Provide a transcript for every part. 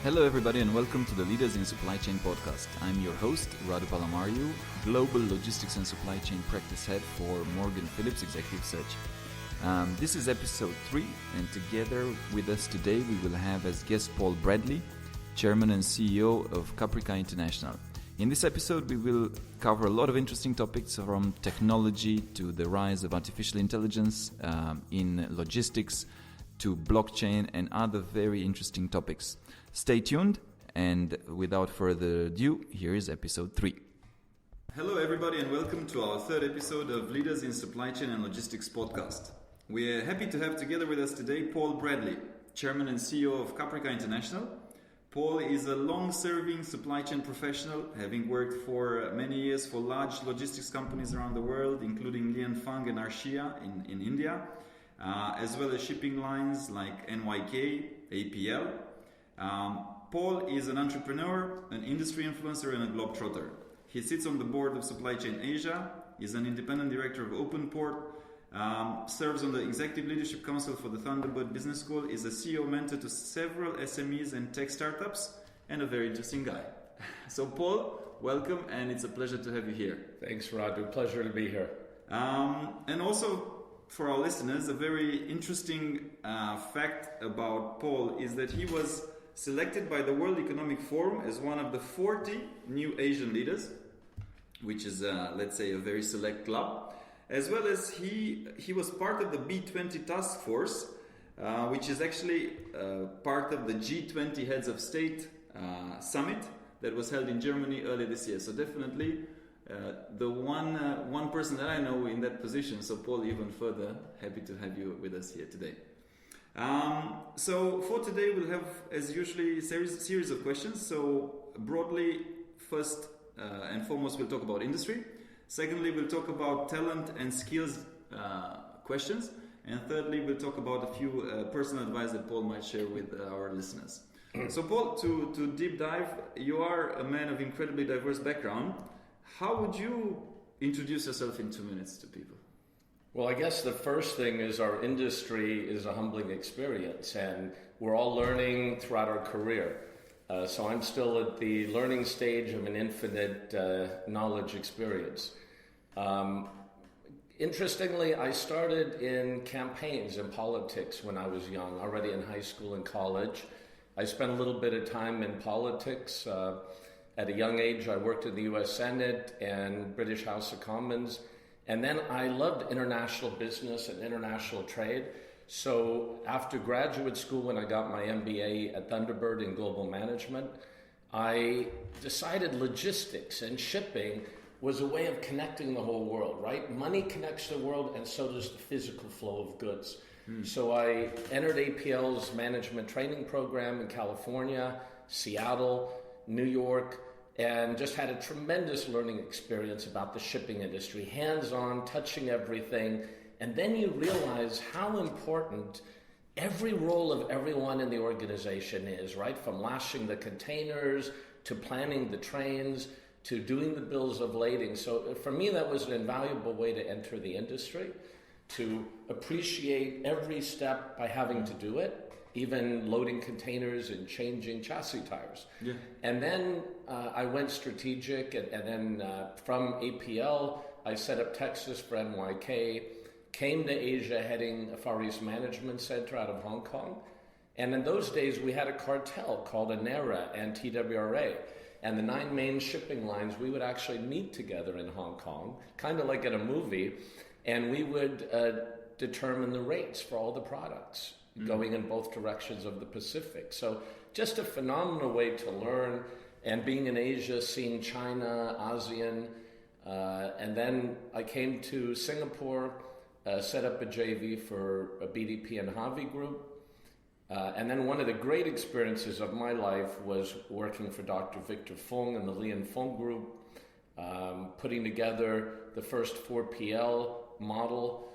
Hello everybody and welcome to the Leaders in Supply Chain podcast. I'm your host, Radu Palamariu, Global Logistics and Supply Chain Practice Head for Morgan Phillips Executive Search. This is episode 3, and together with us today we will have as guest Paul Bradley, Chairman and CEO of Caprica International. In this episode we will cover a lot of interesting topics from technology to the rise of artificial intelligence in logistics to blockchain and other very interesting topics. Stay tuned, and without further ado, here is episode 3. Hello everybody and welcome to our third episode of Leaders in Supply Chain and Logistics podcast. We are happy to have together with us today Paul Bradley, Chairman and CEO of Caprica International. Paul is a long-serving supply chain professional, having worked for many years for large logistics companies around the world, including Li & Fung and Arshia in India, as well as shipping lines like NYK, APL. Paul is an entrepreneur, an industry influencer, and a globetrotter. He sits on the board of Supply Chain Asia, is an independent director of OpenPort, serves on the Executive Leadership Council for the Thunderbird Business School, is a CEO mentor to several SMEs and tech startups, and a very interesting guy. So Paul, welcome, and it's a pleasure to have you here. Thanks, Radu. Pleasure to be here. And also, for our listeners, a very interesting fact about Paul is that he was selected by the World Economic Forum as one of the 40 new Asian leaders, which is, let's say, a very select club, as well as he was part of the B20 task force, which is actually part of the G20 Heads of State Summit that was held in Germany earlier this year. So definitely the one person that I know in that position. So Paul, even further happy to have you with us here today. So for today we'll have, as usually, a series of questions. So broadly, first and foremost, we'll talk about industry. Secondly, we'll talk about talent and skills questions. And thirdly, we'll talk about a few personal advice that Paul might share with our listeners. So Paul, to deep dive, you are a man of incredibly diverse background. How would you introduce yourself in 2 minutes to people? Well, I guess the first thing is our industry is a humbling experience, and we're all learning throughout our career. So I'm still at the learning stage of an infinite knowledge experience. Interestingly, I started in campaigns in politics when I was young, already in high school and college. I spent a little bit of time in politics. At a young age, I worked in the U.S. Senate and British House of Commons. And then I loved international business and international trade. So after graduate school, when I got my MBA at Thunderbird in global management, I decided logistics and shipping was a way of connecting the whole world, right? Money connects the world, and so does the physical flow of goods. So I entered APL's management training program in California, Seattle, New York, and just had a tremendous learning experience about the shipping industry, hands-on, touching everything. And then you realize how important every role of everyone in the organization is, right? From lashing the containers, to planning the trains, to doing the bills of lading. So for me, that was an invaluable way to enter the industry, to appreciate every step by having to do it, even loading containers and changing chassis tires. Yeah. And then I went strategic, and then from APL, I set up Texas for NYK, came to Asia heading a Far East Management Center out of Hong Kong. And in those days, we had a cartel called ANERA and TWRA. And the 9 main shipping lines, we would actually meet together in Hong Kong, kind of like at a movie, and we would determine the rates for all the products going in both directions of the Pacific. So just a phenomenal way to learn, and being in Asia, seeing China, ASEAN, and then I came to Singapore, set up a JV for a BDP and Harvey Group. And then one of the great experiences of my life was working for Dr. Victor Fung and the Li & Fung Group, putting together the first 4PL model,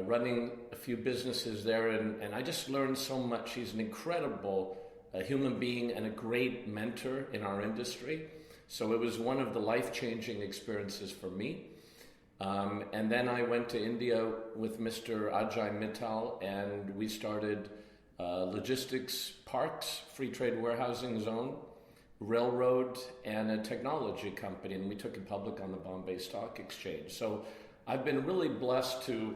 running a few businesses there, and I just learned so much. He's an incredible human being and a great mentor in our industry. So it was one of the life-changing experiences for me. And then I went to India with Mr. Ajay Mittal, and we started logistics parks, free trade warehousing zone, railroad, and a technology company, and we took it public on the Bombay Stock Exchange. So I've been really blessed to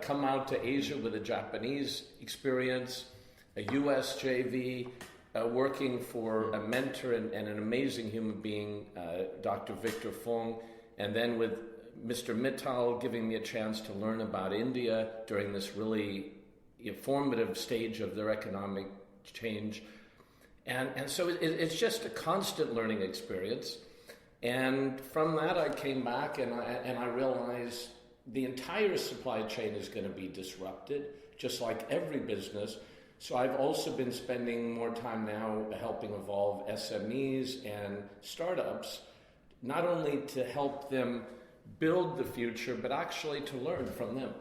come out to Asia with a Japanese experience, a US JV, working for a mentor and an amazing human being, Dr. Victor Fong, and then with Mr. Mittal giving me a chance to learn about India during this really formative stage of their economic change. And so it's just a constant learning experience. And from that, I came back and I realized the entire supply chain is going to be disrupted, just like every business. So I've also been spending more time now helping evolve SMEs and startups, not only to help them build the future, but actually to learn from them.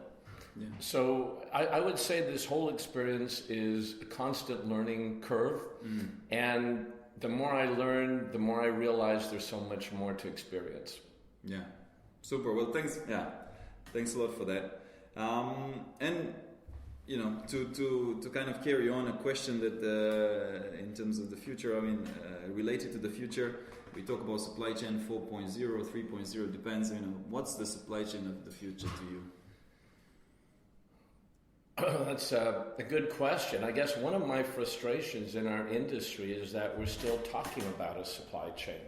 Yeah. So I would say this whole experience is a constant learning curve. And the more I learn, the more I realize there's so much more to experience. Yeah, super. Well, thanks. Yeah, thanks a lot for that. And you know, to kind of carry on a question that in terms of the future, I mean, related to the future, we talk about supply chain 4.0, 3.0, depends. You know, what's the supply chain of the future to you? That's a good question. I guess one of my frustrations in our industry is that we're still talking about a supply chain.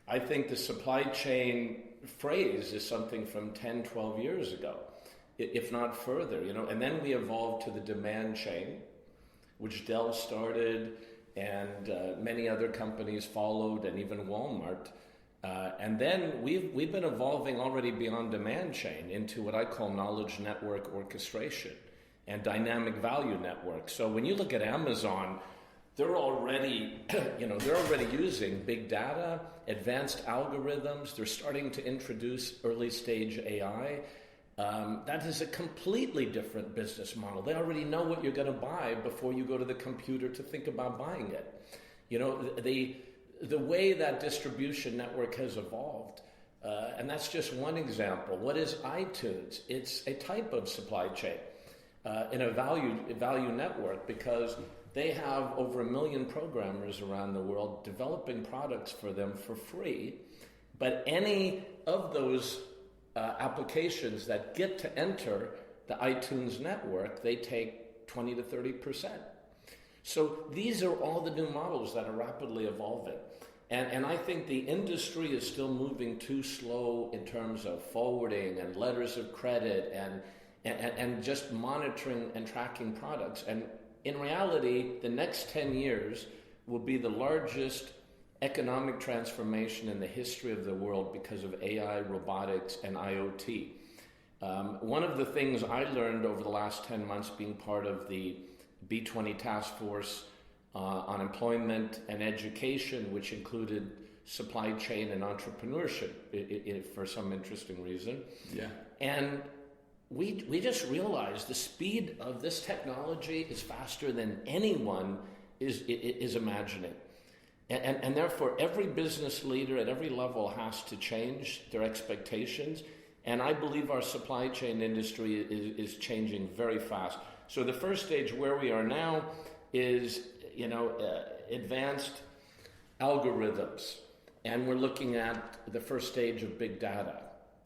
I think the supply chain phrase is something from 10, 12 years ago, if not further, you know. And then we evolved to the demand chain, which Dell started, and many other companies followed, and even Walmart. And then we've been evolving already beyond demand chain into what I call knowledge network orchestration and dynamic value network. So when you look at Amazon, they're already, they're already using big data, advanced algorithms. They're starting to introduce early stage AI. That is a completely different business model. They already know what you're going to buy before you go to the computer to think about buying it. You know, the way that distribution network has evolved, and that's just one example. What is iTunes? It's a type of supply chain. In a value network, because they have over 1 million programmers around the world developing products for them for free. But any of those applications that get to enter the iTunes network, they take 20 to 30%. So these are all the new models that are rapidly evolving. And I think the industry is still moving too slow in terms of forwarding and letters of credit and just monitoring and tracking products. And in reality, the next 10 years will be the largest economic transformation in the history of the world because of AI, robotics, and IoT. One of the things I learned over the last 10 months being part of the B20 task force on employment and education, which included supply chain and entrepreneurship for some interesting reason. Yeah. And we just realized the speed of this technology is faster than anyone is imagining. And therefore, every business leader at every level has to change their expectations. And I believe our supply chain industry is changing very fast. So the first stage where we are now is, advanced algorithms. And we're looking at the first stage of big data.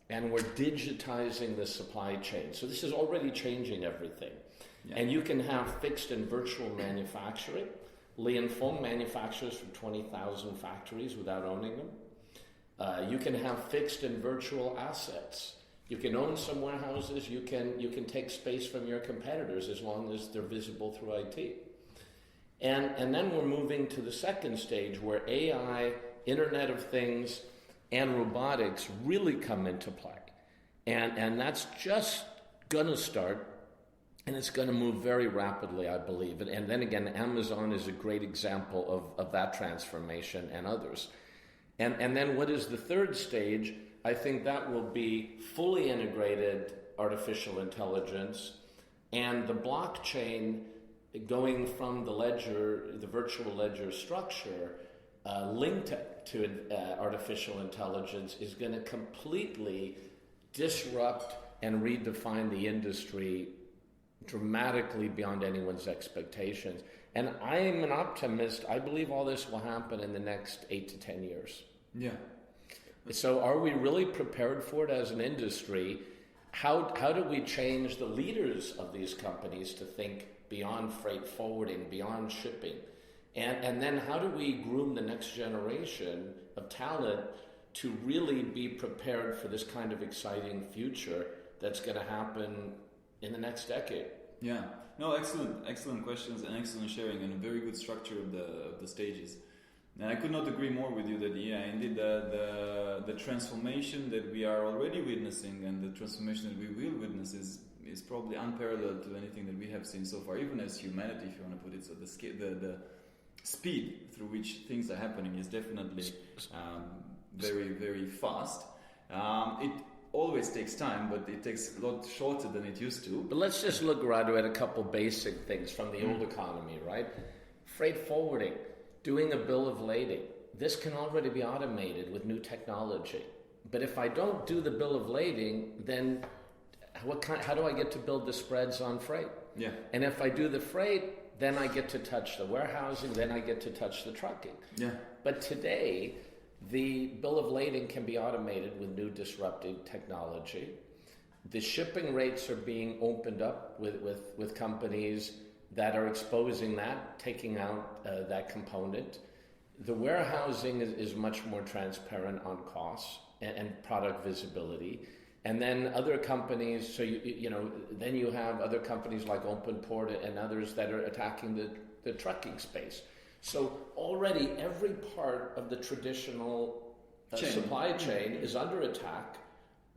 And we're digitizing the supply chain. So this is already changing everything. Yeah. And you can have fixed and virtual manufacturing. Li and Fung manufactures from 20,000 factories without owning them. You can have fixed and virtual assets. You can own some warehouses. You can take space from your competitors as long as they're visible through IT. And then we're moving to the second stage where AI, Internet of Things, and robotics really come into play. And that's just going to start, and it's going to move very rapidly, I believe. And then again, Amazon is a great example of that transformation and others. And then what is the third stage? I think that will be fully integrated artificial intelligence and the blockchain going from the ledger, the virtual ledger structure, linked to artificial intelligence is going to completely disrupt and redefine the industry dramatically beyond anyone's expectations. And I am an optimist. I believe all this will happen in the next 8 to 10 years. Yeah. So are we really prepared for it as an industry? How do we change the leaders of these companies to think beyond freight forwarding, beyond shipping? And then how do we groom the next generation of talent to really be prepared for this kind of exciting future that's going to happen in the next decade? Yeah. No, excellent questions and excellent sharing, and a very good structure of the stages. And I could not agree more with you that, yeah, indeed, the transformation that we are already witnessing and the transformation that we will witness is probably unparalleled to anything that we have seen so far, even as humanity, if you want to put it. So the speed through which things are happening is definitely very, very fast. It always takes time, but it takes a lot shorter than it used to. But let's just look, Radu, at a couple basic things from the old economy, right? Freight forwarding, doing a bill of lading. This can already be automated with new technology. But if I don't do the bill of lading, then how do I get to build the spreads on freight? Yeah. And if I do the freight, then I get to touch the warehousing, then I get to touch the trucking. Yeah. But today, the bill of lading can be automated with new disruptive technology. The shipping rates are being opened up with companies that are exposing that, taking out that component. The warehousing is much more transparent on costs and product visibility. And then other companies, so then you have other companies like OpenPort and others that are attacking the trucking space. So already every part of the traditional supply chain is under attack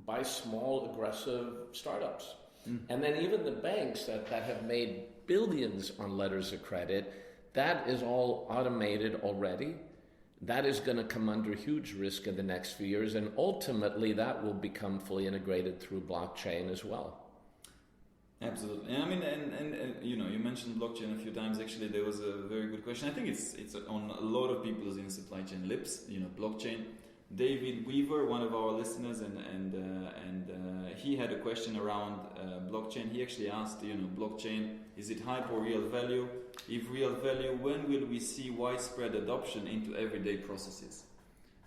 by small, aggressive startups. And then even the banks that have made billions on letters of credit, that is all automated already. That is going to come under huge risk in the next few years, and ultimately that will become fully integrated through blockchain as well. Absolutely. And I mean, and you mentioned blockchain a few times. Actually, there was a very good question. I think it's on a lot of people's in supply chain lips. Blockchain. David Weaver, one of our listeners, and he had a question around blockchain. He actually asked, blockchain, is it hype or real value? If real value, when will we see widespread adoption into everyday processes?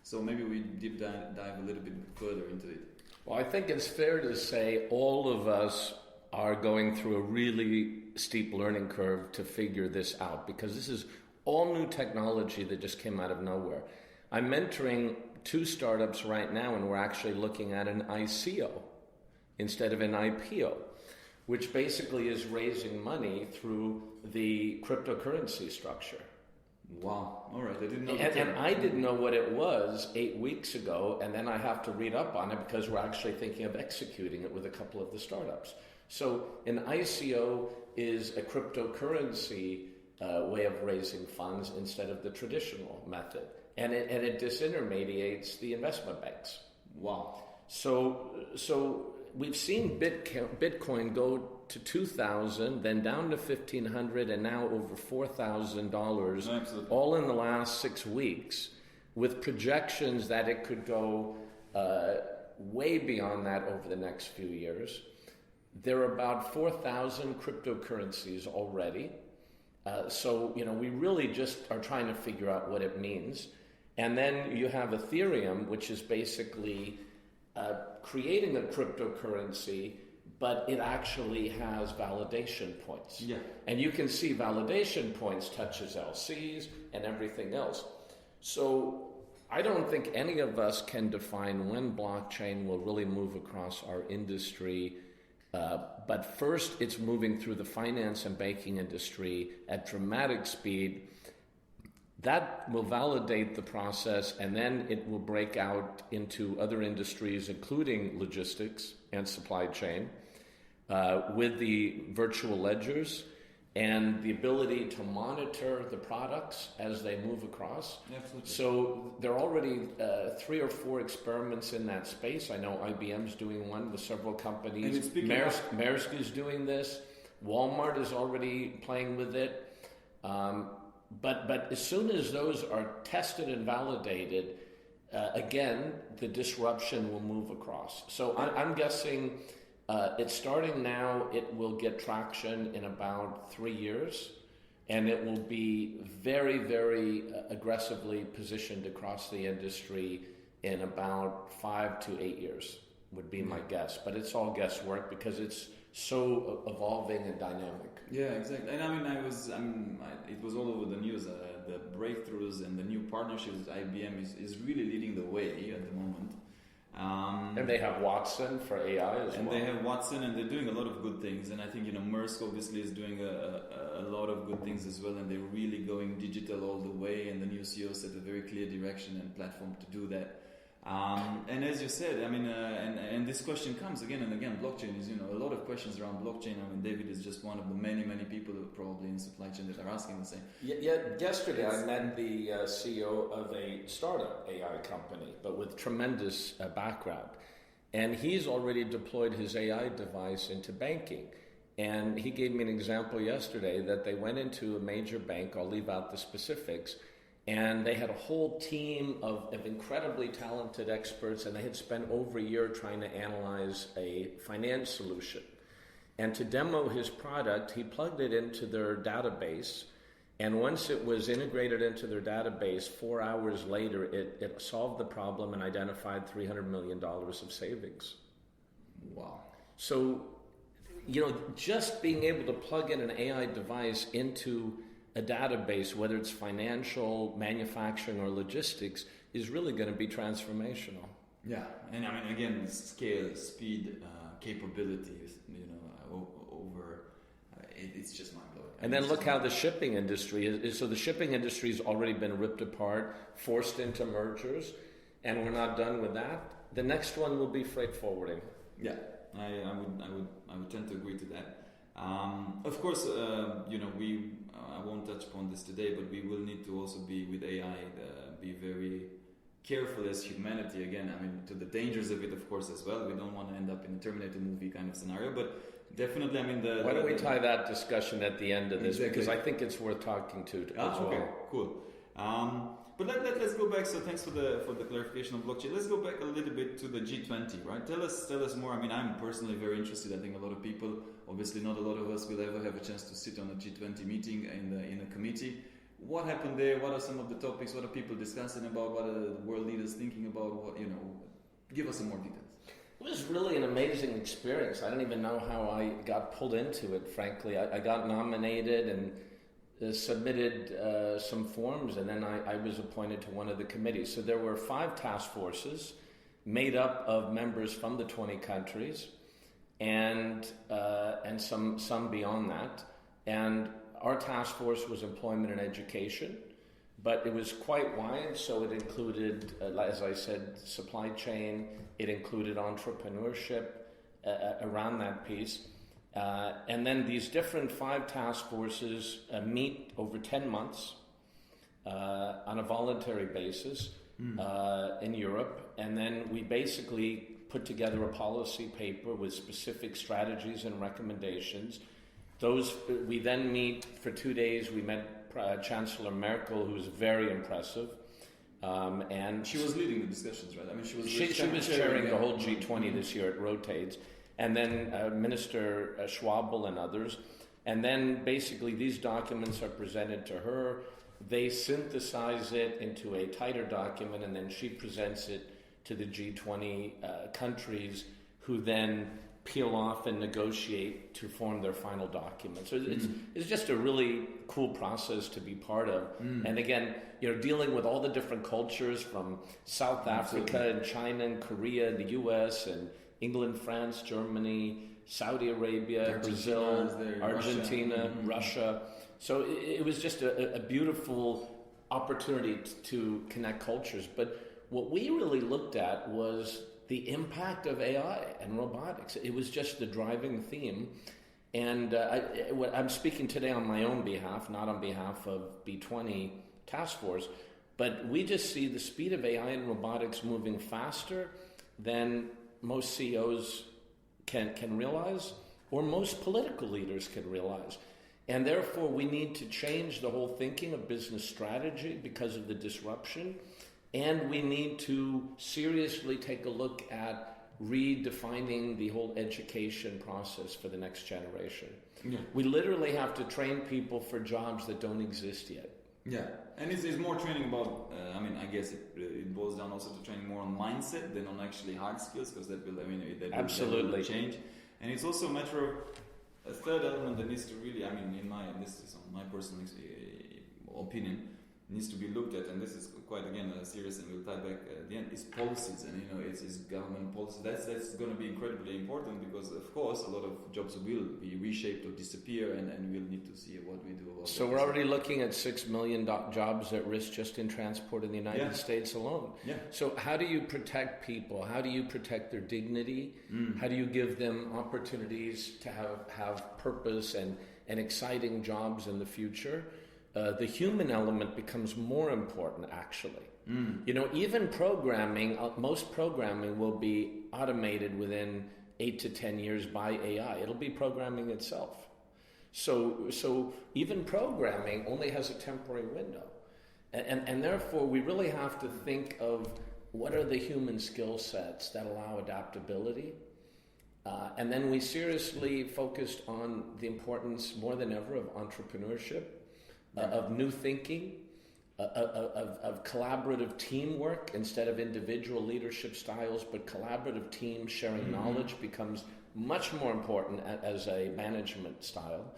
So maybe we deep dive a little bit further into it. Well, I think it's fair to say all of us are going through a really steep learning curve to figure this out, because this is all new technology that just came out of nowhere. I'm mentoring 2 startups right now, and we're actually looking at an ICO instead of an IPO, which basically is raising money through the cryptocurrency structure. Wow. All right. I didn't know And I didn't know what it was 8 weeks ago, and then I have to read up on it because we're actually thinking of executing it with a couple of the startups. So an ICO is a cryptocurrency way of raising funds instead of the traditional method. And it disintermediates the investment banks. Wow. So we've seen Bitcoin go to $2,000, then down to $1,500, and now over $4,000, Absolutely. all in the last 6 weeks, with projections that it could go way beyond that over the next few years. There are about 4,000 cryptocurrencies already. So we really just are trying to figure out what it means. And then you have Ethereum, which is basically creating a cryptocurrency, but it actually has validation points. Yeah. And you can see validation points touches LCs and everything else. So I don't think any of us can define when blockchain will really move across our industry. But first, it's moving through the finance and banking industry at dramatic speed. That will validate the process, and then it will break out into other industries, including logistics and supply chain, with the virtual ledgers and the ability to monitor the products as they move across. Absolutely. So there are already 3 or 4 experiments in that space. I know IBM's doing one with several companies. Maersk is doing this. Walmart is already playing with it. But as soon as those are tested and validated, again, the disruption will move across. So I'm guessing It's starting now. It will get traction in about 3 years, and it will be very, very aggressively positioned across the industry in about 5 to 8 years, would be my guess. But it's all guesswork because it's so evolving and dynamic. Yeah, exactly. And it was all over the news. The breakthroughs and the new partnerships with IBM is really leading the way at the moment. And they have Watson for AI as well. And they have Watson, and they're doing a lot of good things. And I think Maersk obviously is doing a lot of good things as well. And they're really going digital all the way. And the new CEO set a very clear direction and platform to do that. And as you said, and this question comes again and again. Blockchain is, a lot of questions around blockchain. David is just one of the many people probably in supply chain that are asking the same. Yeah, yesterday I met the CEO of a startup AI company, but with tremendous background. And he's already deployed his AI device into banking. And he gave me an example yesterday that they went into a major bank, I'll leave out the specifics, and they had a whole team of incredibly talented experts, and they had spent over a year trying to analyze a finance solution. And to demo his product, he plugged it into their database, and once it was integrated into their database, 4 hours later, it solved the problem and identified $300 million of savings. Wow. So, just being able to plug in an AI device into a database, whether it's financial, manufacturing, or logistics, is really going to be transformational. Yeah, and again, scale, speed, capabilities, it's just mind-blowing. And then look how the shipping industry is. So the shipping industry has already been ripped apart, forced into mergers, and we're not done with that. The next one will be freight forwarding. Yeah, I would tend to agree to that. Of course, I won't touch upon this today, but we will need to also be with AI, be very careful as humanity. Again, to the dangers of it, of course, as well. We don't want to end up in a Terminator movie kind of scenario, but definitely, Why don't we tie that discussion at the end of this? Exactly. Because I think it's worth talking to as well. Okay, cool. But let's go back. So thanks for the clarification of blockchain. Let's go back a little bit to the G20, right? Tell us more. I'm personally very interested. I think a lot of people, obviously not a lot of us, will ever have a chance to sit on a G20 meeting in a committee. What happened there? What are some of the topics? What are people discussing about? What are the world leaders thinking about? Give us some more details. It was really an amazing experience. I don't even know how I got pulled into it, frankly. I got nominated and submitted some forms, and then I was appointed to one of the committees. So there were 5 task forces made up of members from the 20 countries and some beyond that. And our task force was employment and education, but it was quite wide. So it included, as I said, supply chain. It included entrepreneurship around that piece. And then these different 5 task forces meet over 10 months on a voluntary basis in Europe. And then we basically put together a policy paper with specific strategies and recommendations. We then meet for 2 days. We met Chancellor Merkel, who was very impressive. And she was leading the discussions, right? She was chairing the whole G20 this year. It rotates. And then Minister Schwabel and others. And then basically these documents are presented to her. They synthesize it into a tighter document, and then she presents it to the G20 countries, who then peel off and negotiate to form their final document. So it's just a really cool process to be part of. And again, dealing with all the different cultures from South Africa and China and Korea, the US and England, France, Germany, Saudi Arabia, Brazil, Argentina, Russia. So it was just a beautiful opportunity to connect cultures. But what we really looked at was the impact of AI and robotics. It was just the driving theme. And I'm speaking today on my own behalf, not on behalf of B20 Task Force, but we just see the speed of AI and robotics moving faster than most CEOs can realize, or most political leaders can realize. And therefore, we need to change the whole thinking of business strategy because of the disruption. And we need to seriously take a look at redefining the whole education process for the next generation. Yeah. We literally have to train people for jobs that don't exist yet. Yeah, and it's more training about, I guess it boils down also to training more on mindset than on actually hard skills, because that will, Absolutely. That will change. And it's also a matter of a third element that needs to really, this is my personal opinion, needs to be looked at, and this is quite, again, serious, and we'll tie back at the end, is policies, and it's government policy. That's going to be incredibly important, because of course a lot of jobs will be reshaped or disappear, and we'll need to see what we do about So that. we're already looking at 6 million jobs at risk just in transport in the United States alone. Yeah. So how do you protect people? How do you protect their dignity? How do you give them opportunities to have purpose and exciting jobs in the future? The human element becomes more important, actually. Even programming, most programming will be automated within 8 to 10 years by AI. It'll be programming itself. So even programming only has a temporary window. And therefore, we really have to think of what are the human skill sets that allow adaptability. And then we seriously focused on the importance, more than ever, of entrepreneurship, of new thinking, of collaborative teamwork instead of individual leadership styles, but collaborative teams sharing knowledge becomes much more important as a management style,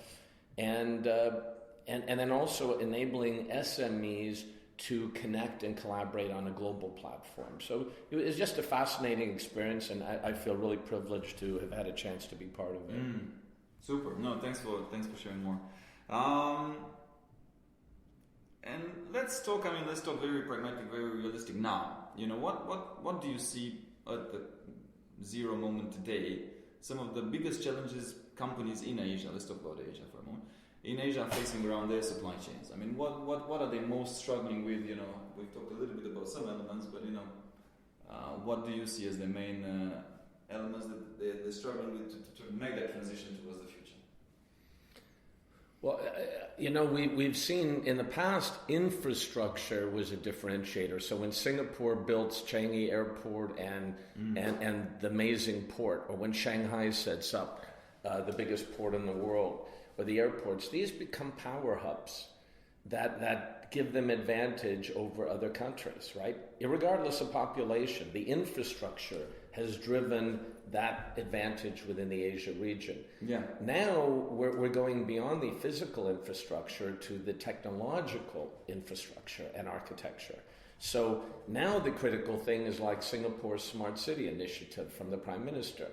and then also enabling SMEs to connect and collaborate on a global platform. So it was just a fascinating experience, and I feel really privileged to have had a chance to be part of it. Super. No, thanks for sharing more. And let's talk very pragmatic, very realistic now. What do you see at the zero moment today? Some of the biggest challenges companies in Asia, let's talk about Asia for a moment, in Asia are facing around their supply chains. What are they most struggling with? We've talked a little bit about some elements, but what do you see as the main elements that they're struggling with to make that transition towards the future? Well, we've seen in the past, infrastructure was a differentiator. So when Singapore built Changi Airport and the amazing port, or when Shanghai sets up the biggest port in the world, or the airports, these become power hubs that give them advantage over other countries, right? Irregardless of population, the infrastructure has driven that advantage within the Asia region. Yeah. Now we're going beyond the physical infrastructure to the technological infrastructure and architecture. So now the critical thing is like Singapore's Smart City initiative from the Prime Minister,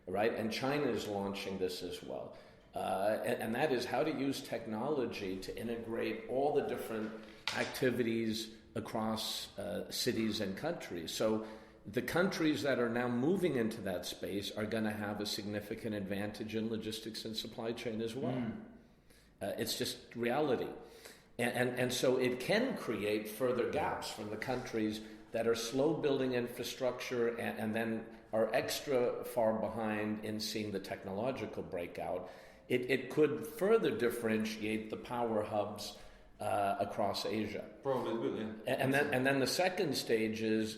right? And China is launching this as well. And that is how to use technology to integrate all the different activities across cities and countries. So the countries that are now moving into that space are going to have a significant advantage in logistics and supply chain as well. It's just reality. And so it can create further gaps from the countries that are slow building infrastructure and then are extra far behind in seeing the technological breakout. It could further differentiate the power hubs across Asia. Probably will, yeah. And then the second stage is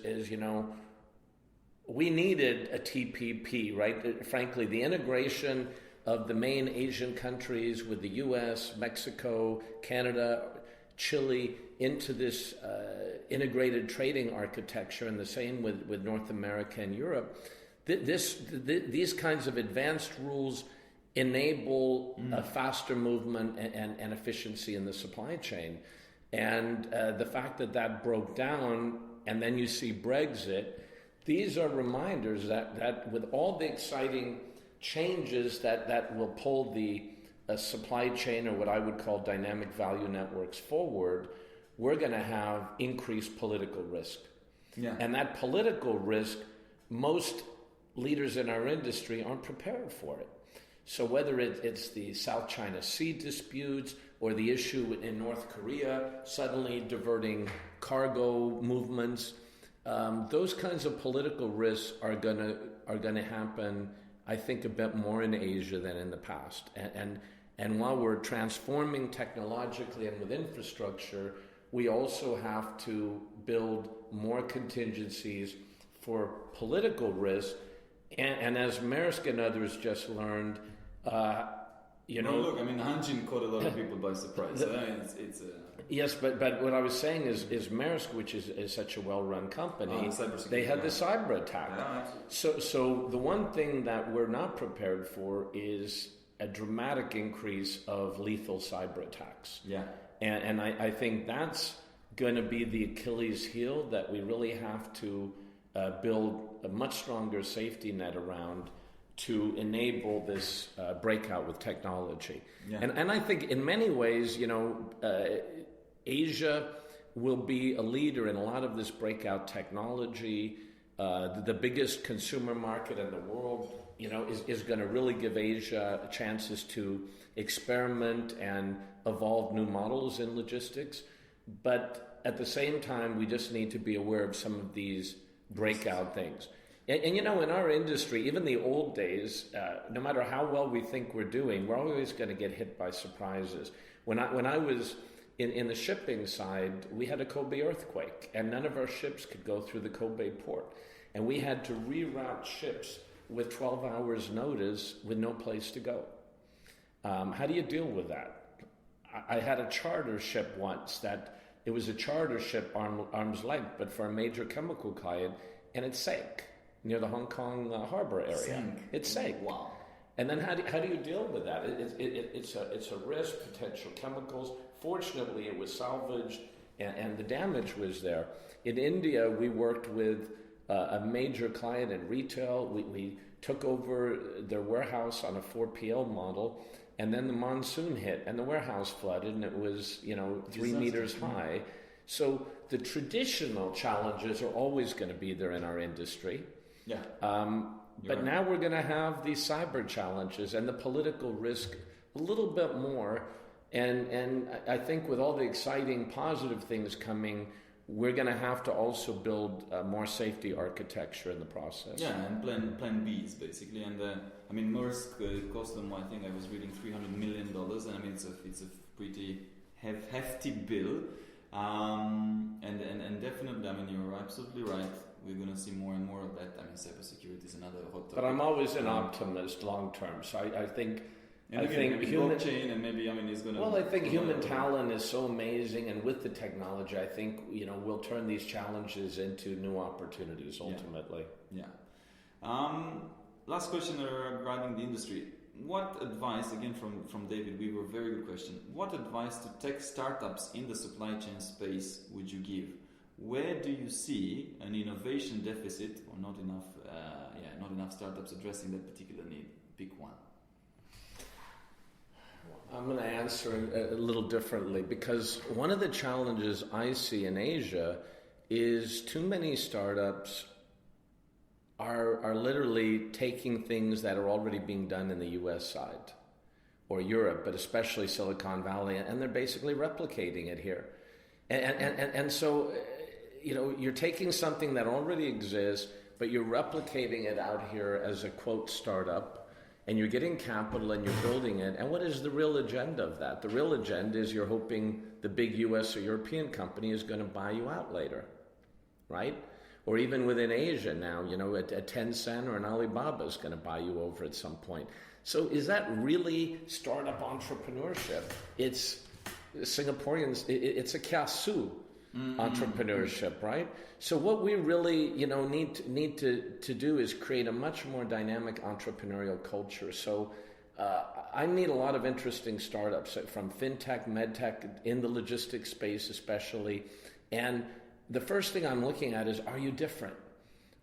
we needed a TPP, right? Frankly, the integration of the main Asian countries with the U.S., Mexico, Canada, Chile into this integrated trading architecture, and the same with North America and Europe. These kinds of advanced rules enable a faster movement and efficiency in the supply chain. And the fact that broke down, and then you see Brexit, these are reminders that with all the exciting changes that will pull the supply chain, or what I would call dynamic value networks, forward, we're going to have increased political risk. Yeah. And that political risk, most leaders in our industry aren't prepared for it. So whether it's the South China Sea disputes or the issue in North Korea suddenly diverting cargo movements, those kinds of political risks are gonna happen, I think, a bit more in Asia than in the past. And while we're transforming technologically and with infrastructure, we also have to build more contingencies for political risk And as Maersk and others just learned, look, I mean, Hanjin caught a lot of people by surprise. Yes, but what I was saying is Maersk, which is such a well-run company, they had the cyber attack. Yeah, so the one thing that we're not prepared for is a dramatic increase of lethal cyber attacks. Yeah, and I think that's going to be the Achilles heel that we really have to build a much stronger safety net around to enable this breakout with technology. Yeah. And I think in many ways, Asia will be a leader in a lot of this breakout technology. The biggest consumer market in the world, is going to really give Asia chances to experiment and evolve new models in logistics. But at the same time, we just need to be aware of some of these breakout things. And in our industry, even the old days, no matter how well we think we're doing, we're always going to get hit by surprises. When I was in the shipping side, we had a Kobe earthquake, and none of our ships could go through the Kobe port. And we had to reroute ships with 12 hours notice with no place to go. How do you deal with that? I had a charter ship once that it was a charter ship arm's length, but for a major chemical client, and it sank near the Hong Kong harbor area. It sank. Wow. And then how do you deal with that? It's a risk, potential chemicals. Fortunately, it was salvaged, and the damage was there. In India, we worked with a major client in retail. We took over their warehouse on a 4PL model, and then the monsoon hit, and the warehouse flooded, and it was 3 meters high. So the traditional challenges are always going to be there in our industry. Yeah. But now we're going to have these cyber challenges and the political risk a little bit more. And I think with all the exciting positive things coming, we're going to have to also build more safety architecture in the process. Yeah, and plan Bs basically. And Maersk cost them, I think I was reading $300 million. And I mean, it's a pretty hefty bill. And definitely, I mean, you're absolutely right. We're going to see more and more of that. I mean, cybersecurity is another hot topic. But I'm always an optimist long term. So I think... And maybe blockchain, and maybe it's going to. Well, I think human talent is so amazing, and with the technology, I think we'll turn these challenges into new opportunities ultimately. Yeah. Last question regarding the industry. What advice, again from David Weaver, very good question. What advice to tech startups in the supply chain space would you give? Where do you see an innovation deficit, or not enough startups addressing that particular need? Pick one. I'm going to answer a little differently, because one of the challenges I see in Asia is too many startups are literally taking things that are already being done in the US side or Europe, but especially Silicon Valley, and they're basically replicating it here. And so, you're taking something that already exists, but you're replicating it out here as a quote startup. And you're getting capital and you're building it. And what is the real agenda of that? The real agenda is you're hoping the big US or European company is going to buy you out later, right? Or even within Asia now, a Tencent or an Alibaba is going to buy you over at some point. So is that really startup entrepreneurship? It's Singaporeans, it's a kiasu entrepreneurship, right? So what we really, need to do is create a much more dynamic entrepreneurial culture. So I meet a lot of interesting startups from fintech, medtech, in the logistics space especially. And the first thing I'm looking at is, are you different?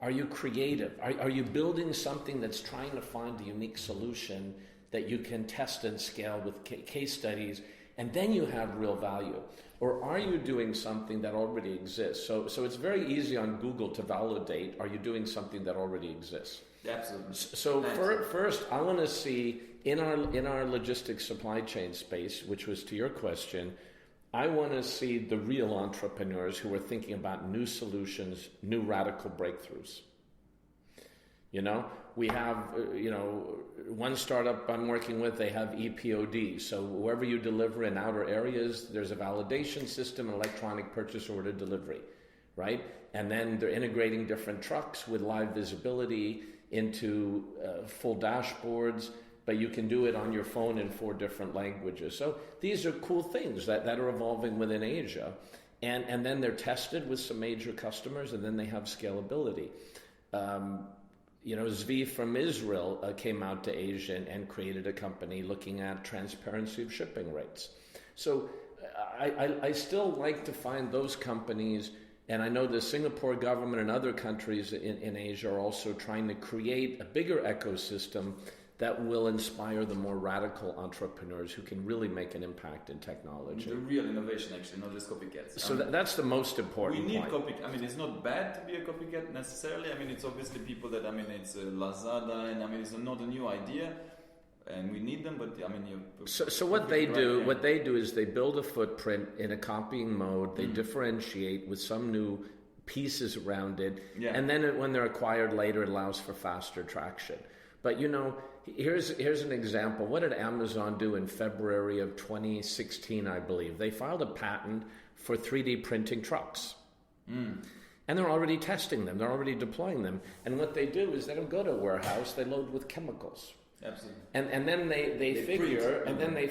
Are you creative? Are you building something that's trying to find a unique solution that you can test and scale with case studies, and then you have real value? Or are you doing something that already exists? So it's very easy on Google to validate, are you doing something that already exists? Absolutely. So first, I want to see in our logistics supply chain space, which was to your question, I want to see the real entrepreneurs who are thinking about new solutions, new radical breakthroughs. We have, one startup I'm working with, they have EPOD. So wherever you deliver in outer areas, there's a validation system, an electronic purchase order delivery, right? And then they're integrating different trucks with live visibility into full dashboards, but you can do it on your phone in 4 different languages. So these are cool things that are evolving within Asia. And then they're tested with some major customers, and then they have scalability. Zvi from Israel came out to Asia and created a company looking at transparency of shipping rates. So I still like to find those companies, and I know the Singapore government and other countries in Asia are also trying to create a bigger ecosystem that will inspire the more radical entrepreneurs who can really make an impact in technology. The real innovation, actually, not just copycats. So that's the most important We need point. it's not bad to be a copycat necessarily. It's obviously people that, it's Lazada, and it's not a new idea, and we need them, but So what they do is they build a footprint in a copying mode, they differentiate with some new pieces around it, and then when they're acquired later, it allows for faster traction. But here's an example. What did Amazon do in February of 2016, I believe? They filed a patent for 3D printing trucks. And they're already testing them. They're already deploying them. And what they do is they don't go to a warehouse. They load with chemicals. Absolutely. And then they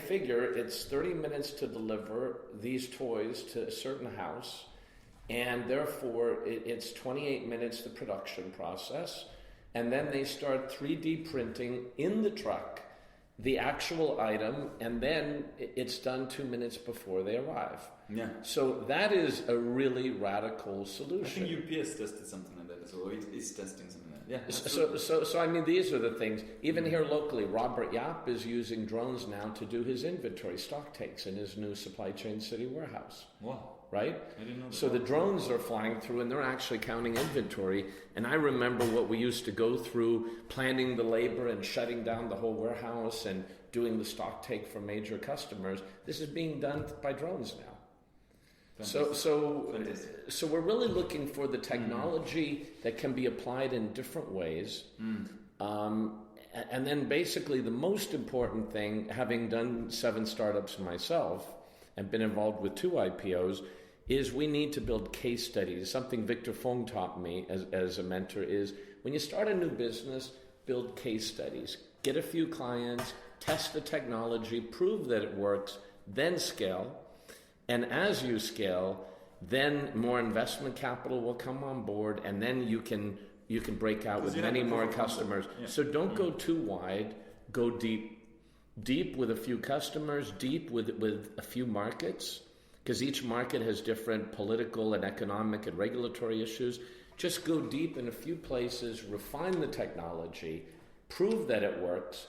figure it's 30 minutes to deliver these toys to a certain house. And therefore, it's 28 minutes the production process. And then they start 3D printing in the truck the actual item, and then it's done 2 minutes before they arrive. Yeah. So that is a really radical solution. I think UPS tested something like that, so it is testing something like that. Yeah. So these are the things. Even here locally, Robert Yap is using drones now to do his inventory stock takes in his new supply chain city warehouse. Wow. Right? I didn't know that. So the drones are flying through and they're actually counting inventory. And I remember what we used to go through, planning the labor and shutting down the whole warehouse and doing the stock take for major customers. This is being done by drones now. Fantastic. So we're really looking for the technology that can be applied in different ways. And then basically the most important thing, having done 7 startups myself and been involved with 2 IPOs, is we need to build case studies. Something Victor Fong taught me as a mentor is when you start a new business, build case studies. Get a few clients, test the technology, prove that it works, then scale. And as you scale, then more investment capital will come on board, and then you can break out with many more customers. Yeah. So don't go too wide, go deep. Deep with a few customers, deep with a few markets, because each market has different political and economic and regulatory issues. Just go deep in a few places, refine the technology, prove that it works,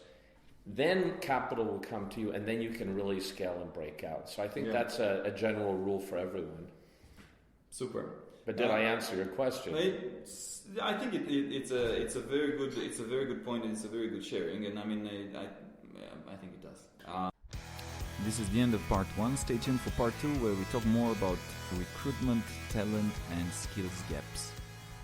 then capital will come to you, and then you can really scale and break out. So I think that's a general rule for everyone. Super. But did I answer your question? I think it's a very good point, and it's a very good sharing, and I think it does. This is the end of part 1. Stay tuned for part 2, where we talk more about recruitment, talent, and skills gaps.